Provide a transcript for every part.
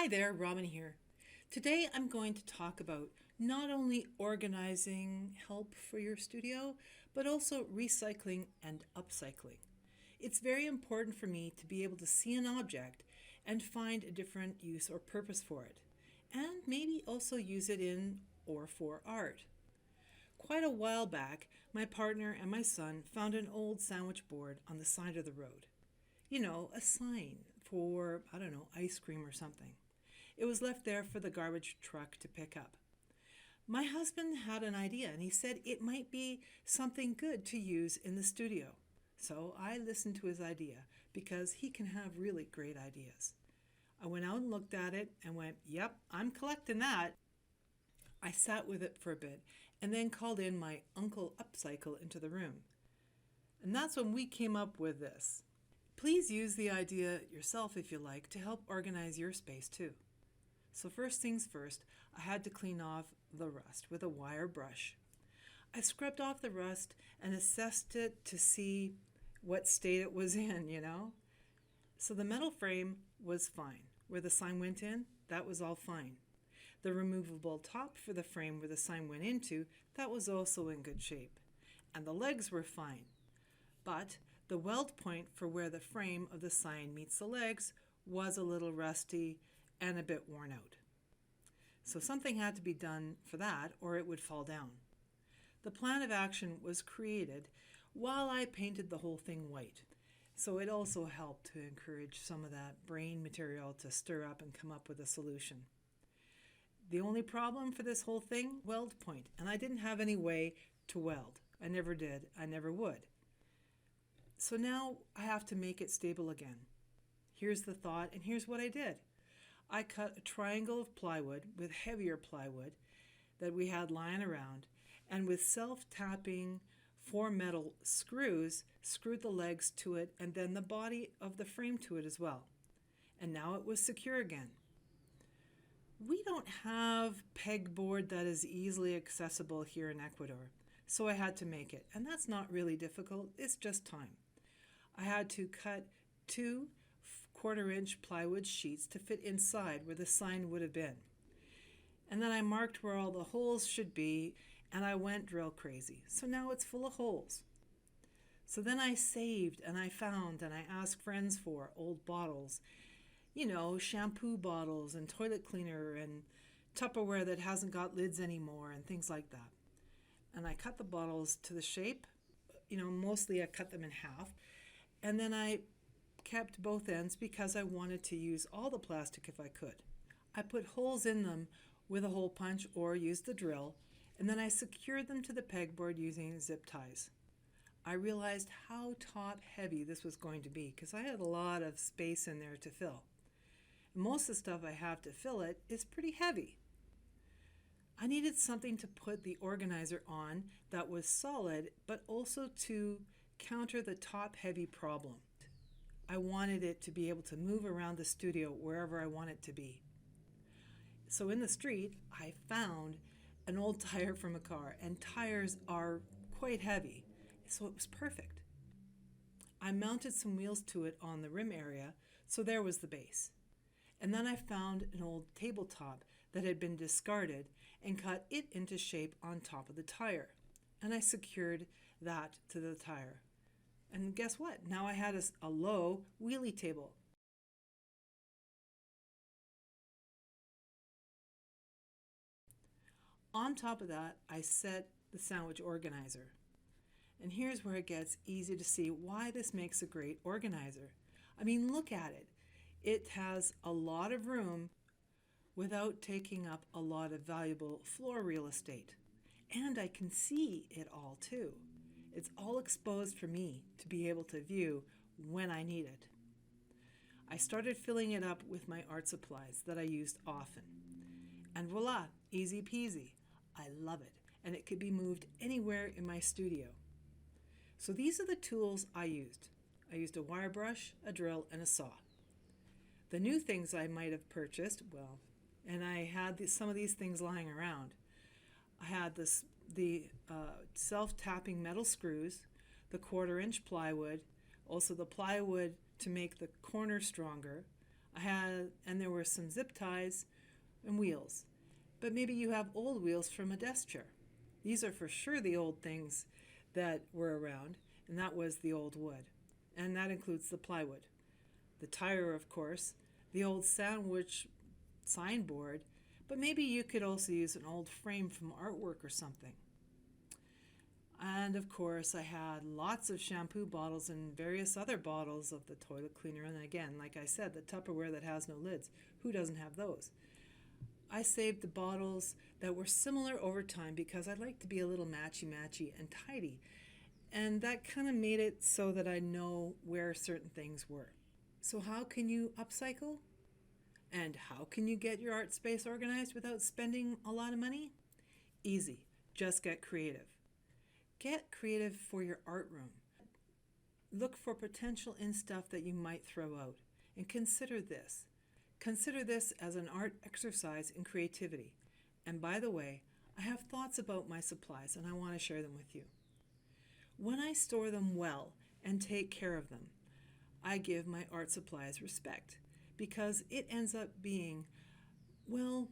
Hi there, Robin here. Today I'm going to talk about not only organizing help for your studio, but also recycling and upcycling. It's very important for me to be able to see an object and find a different use or purpose for it, and maybe also use it in or for art. Quite a while back, my partner and my son found an old sandwich board on the side of the road. You know, a sign for, I don't know, ice cream or something. It was left there for the garbage truck to pick up. My husband had an idea and he said it might be something good to use in the studio. So I listened to his idea because he can have really great ideas. I went out and looked at it and went, yep, I'm collecting that. I sat with it for a bit and then called in my Uncle Upcycle into the room. And that's when we came up with this. Please use the idea yourself if you like to help organize your space too. So first things first, I had to clean off the rust with a wire brush. I scrubbed off the rust and assessed it to see what state it was in. So the metal frame was fine. Where the sign went in, that was all fine. The removable top for the frame where the sign went into, that was also in good shape. And the legs were fine. But the weld point for where the frame of the sign meets the legs was a little rusty and a bit worn out. So something had to be done for that or it would fall down. The plan of action was created while I painted the whole thing white. So it also helped to encourage some of that brain material to stir up and come up with a solution. The only problem for this whole thing, weld point, and I didn't have any way to weld. I never did, I never would. So now I have to make it stable again. Here's the thought and here's what I did. I cut a triangle of plywood with heavier plywood that we had lying around, and with self-tapping 4 metal screws, screwed the legs to it and then the body of the frame to it as well. And now it was secure again. We don't have pegboard that is easily accessible here in Ecuador, so I had to make it. And that's not really difficult, it's just time. I had to cut 2 1/4-inch plywood sheets to fit inside where the sign would have been. And then I marked where all the holes should be and I went drill crazy. So now it's full of holes. So then I saved and I found and I asked friends for old bottles, shampoo bottles and toilet cleaner and Tupperware that hasn't got lids anymore and things like that. And I cut the bottles to the shape, mostly I cut them in half. And then I kept both ends because I wanted to use all the plastic if I could. I put holes in them with a hole punch or used the drill, and then I secured them to the pegboard using zip ties. I realized how top heavy this was going to be because I had a lot of space in there to fill. Most of the stuff I have to fill it is pretty heavy. I needed something to put the organizer on that was solid, but also to counter the top heavy problem. I wanted it to be able to move around the studio wherever I want it to be. So in the street, I found an old tire from a car, and tires are quite heavy, so it was perfect. I mounted some wheels to it on the rim area, so there was the base. And then I found an old tabletop that had been discarded and cut it into shape on top of the tire. And I secured that to the tire. And guess what? Now I had a low wheelie table. On top of that, I set the sandwich organizer. And here's where it gets easy to see why this makes a great organizer. I mean, look at it. It has a lot of room without taking up a lot of valuable floor real estate. And I can see it all too. It's all exposed for me to be able to view when I need it. I started filling it up with my art supplies that I used often. And voila, easy peasy. I love it, and it could be moved anywhere in my studio. So these are the tools I used. I used a wire brush, a drill, and a saw. The new things I might have purchased, and I had some of these things lying around. I had the self-tapping metal screws, the 1/4-inch plywood, also the plywood to make the corner stronger. And there were some zip ties and wheels. But maybe you have old wheels from a desk chair. These are for sure the old things that were around, and that was the old wood. And that includes the plywood. The tire, of course, the old sandwich signboard, but maybe you could also use an old frame from artwork or something. And of course, I had lots of shampoo bottles and various other bottles of the toilet cleaner. And again, like I said, the Tupperware that has no lids. Who doesn't have those? I saved the bottles that were similar over time because I like to be a little matchy-matchy and tidy. And that kind of made it so that I know where certain things were. So how can you upcycle? And how can you get your art space organized without spending a lot of money? Easy. Just get creative. Get creative for your art room. Look for potential in stuff that you might throw out. And consider this. Consider this as an art exercise in creativity. And by the way, I have thoughts about my supplies and I want to share them with you. When I store them well and take care of them, I give my art supplies respect because it ends up being, well,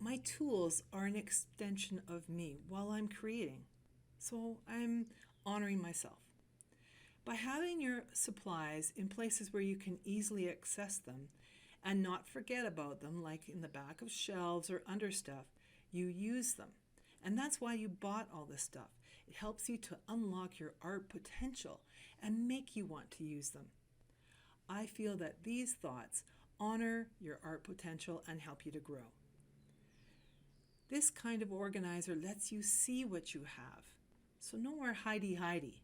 my tools are an extension of me while I'm creating. So I'm honoring myself. By having your supplies in places where you can easily access them and not forget about them, like in the back of shelves or under stuff, you use them. And that's why you bought all this stuff. It helps you to unlock your art potential and make you want to use them. I feel that these thoughts honor your art potential and help you to grow. This kind of organizer lets you see what you have. So no more hidey-hidey.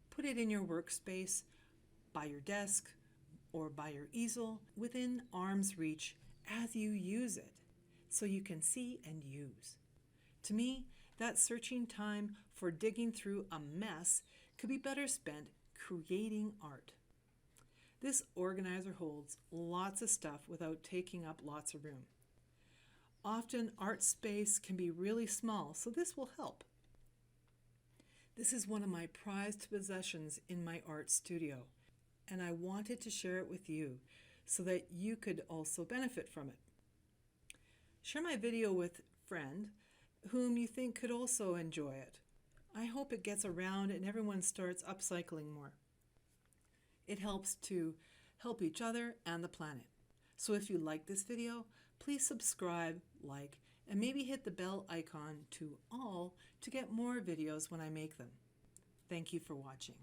Put it in your workspace, by your desk, or by your easel, within arm's reach as you use it, so you can see and use. To me, that searching time for digging through a mess could be better spent creating art. This organizer holds lots of stuff without taking up lots of room. Often art space can be really small, so this will help. This is one of my prized possessions in my art studio, and I wanted to share it with you so that you could also benefit from it. Share my video with a friend whom you think could also enjoy it. I hope it gets around and everyone starts upcycling more. It helps to help each other and the planet. So if you like this video, please subscribe, like, and maybe hit the bell icon to all to get more videos when I make them. Thank you for watching.